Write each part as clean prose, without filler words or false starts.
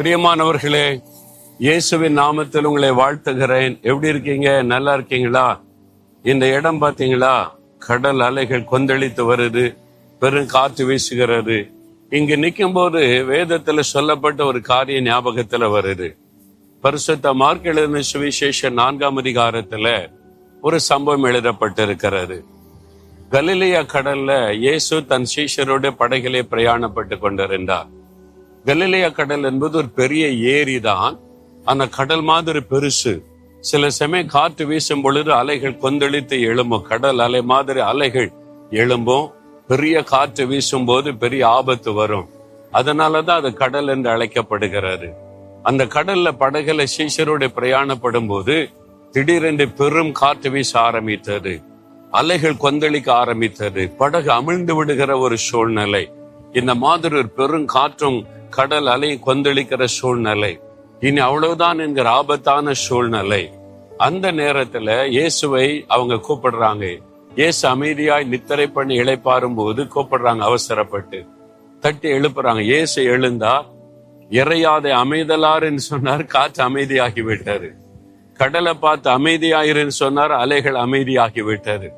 பிரியமானவர்களே, இயேசுவின் நாமத்தில் உங்களை வாழ்த்துகிறேன். எப்படி இருக்கீங்க? நல்லா இருக்கீங்களா? இந்த இடம் பார்த்தீங்களா? கடல் அலைகள் கொந்தளித்து வருது, பெரும் காற்று வீசுகிறது. இங்கு நிற்கும் போது வேதத்துல சொல்லப்பட்ட ஒரு காரியம் ஞாபகத்துல வருது. பரிசுத்த மார்க் எழுதின சுவிசேஷம் 4ஆம் அதிகாரத்துல ஒரு சம்பவம் எழுதப்பட்டிருக்கிறது. கலிலேயா கடல்ல இயேசு தன் சீஷரோட படகிலே பிரயாணப்பட்டு கொண்டிருந்தார். கலிலேயா கடல் என்பது ஒரு பெரிய ஏரி தான். அந்த கடல் மாதிரி பெருசு. சில சமயம் காற்று வீசும் பொழுது அலைகள் கொந்தளித்து எழும்பும். கடல் அலை மாதிரி அலைகள் எழும்பும். பெரிய காற்று வீசும் போது பெரிய ஆபத்து வரும். அதனாலதான் அது கடல் என்று அழைக்கப்படுகிறது. அந்த கடல்ல படகுல சீஷரோட பிரயாணப்படும் போது திடீரென்று பெரும் காற்று வீச ஆரம்பித்தது. அலைகள் கொந்தளிக்க ஆரம்பித்தது. படகு அமிழ்ந்து விடுகிற ஒரு சூழ்நிலை. இந்த மாதிரி ஒரு பெரும் காற்றும் கடல் அலை கொந்தளிக்கிற சூழ்நிலை. இனி அவ்வளவுதான் என்கிற ஆபத்தான சூழ்நிலை. அந்த நேரத்துல இயேசுவை அவங்க கூப்பிடுறாங்க. இயேசு அமைதியாய் நித்திரை பண்ணி இளைப்பாறும் போது கூப்பிடுறாங்க. அவசரப்பட்டு தட்டி எழுப்புறாங்க. இயேசு எழுந்தா, இறையாத அமைதலாருன்னு சொன்னார். காற்று அமைதியாகி விட்டாரு. கடலை பார்த்து அமைதியாயிருன்னு சொன்னார். அலைகள் அமைதியாகி விட்டது.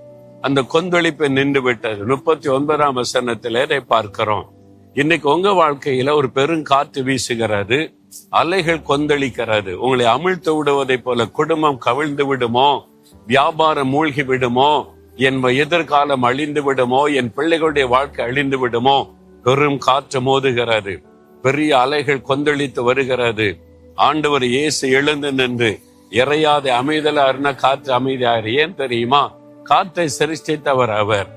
அந்த கொந்தளிப்பு நின்று விட்டது. 39ஆம் வசனத்திலே இதை பார்க்கிறோம். இன்னைக்கு உங்க வாழ்க்கையில ஒரு பெருங்காற்று வீசுகிறது, அலைகள் கொந்தளிக்கிறது. உங்களை அமிழ்த்து விடுவதை போல குடும்பம் கவிழ்ந்து விடுமோ, வியாபாரம் மூழ்கி விடுமோ, என் எதிர்காலம் அழிந்து விடுமோ, என் பிள்ளைகளுடைய வாழ்க்கை அழிந்து விடுமோ. பெரும் காற்று மோதுகிறது, பெரிய அலைகள் கொந்தளித்து வருகிறது. ஆண்டவர் இயேசு எழுந்து நின்று இறையாத அமைதலாருன்னா காற்று அமைதியாரு. ஏன் தெரியுமா? காற்றை சிருஷ்டித்தவர் அவர்.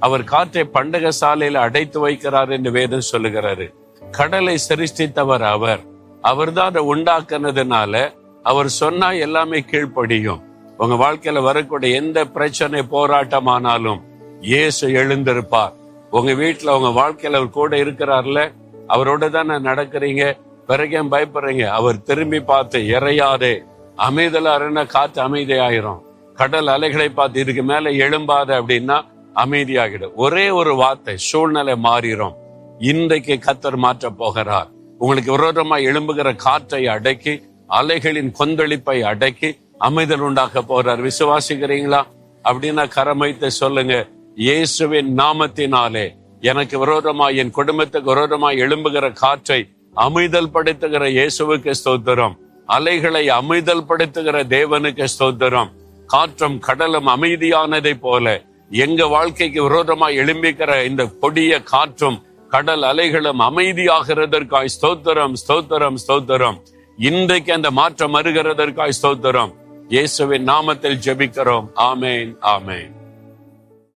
அவர் காற்றை பண்டக சாலையில அடைத்து வைக்கிறார் என்று வேதம் சொல்லுகிறாரு. கடலை சிருஷ்டித்தவர் அவர். அவர்தான் அதை உண்டாக்குனதுனால அவர் சொன்னா எல்லாமே கீழ்ப்படியும். உங்க வாழ்க்கையில வரக்கூடிய எந்த பிரச்சனை போராட்டமானாலும் இயேசு எழுந்திருப்பார். உங்க வீட்டுல உங்க வாழ்க்கையில அவர் கூட இருக்கிறார்ல, அவரோட தானே நடக்கிறீங்க. பிறகு பயப்படுறீங்க. அவர் திரும்பி பார்த்து இறையாதே அமைதலாருன்னா காற்று அமைதியாயிரும். கடல் அலைகளை பார்த்து இதுக்கு மேல எழும்பாத அப்படின்னா அமைதியாகிடும். ஒரே ஒரு வார்த்தை, சூழ்நிலை மாறிடும். இன்றைக்கு கர்த்தர் மாற்ற போகிறார். உங்களுக்கு விரோதமா எழும்புகிற காற்றை அடக்கி, அலைகளின் கொந்தளிப்பை அடக்கி அமைதல் உண்டாக்க போறார். விசுவாசிக்கிறீங்களா? அப்படின்னா கரமைத்து சொல்லுங்க, இயேசுவின் நாமத்தினாலே எனக்கு விரோதமா, என் குடும்பத்துக்கு விரோதமா எழும்புகிற காற்றை அமைதல் படுத்துகிற இயேசுவுக்கு ஸ்தோத்திரம். அலைகளை அமைதல் படுத்துகிற தேவனுக்கு ஸ்தோத்திரம். காற்றும் கடலும் அமைதியானதை போல எங்க வாழ்க்கைக்கு விரோதமா எழும்பிக்கிற இந்த கொடிய காற்றும் கடல் அலைகளும் அமைதியாகிறதற்காய் ஸ்தோத்திரம், ஸ்தோத்திரம், ஸ்தோத்திரம். இன்றைக்கு அந்த மாற்றம் வருகிறதற்காய் ஸ்தோத்திரம். இயேசுவின் நாமத்தில் ஜெபிக்கிறோம். ஆமேன், ஆமேன்.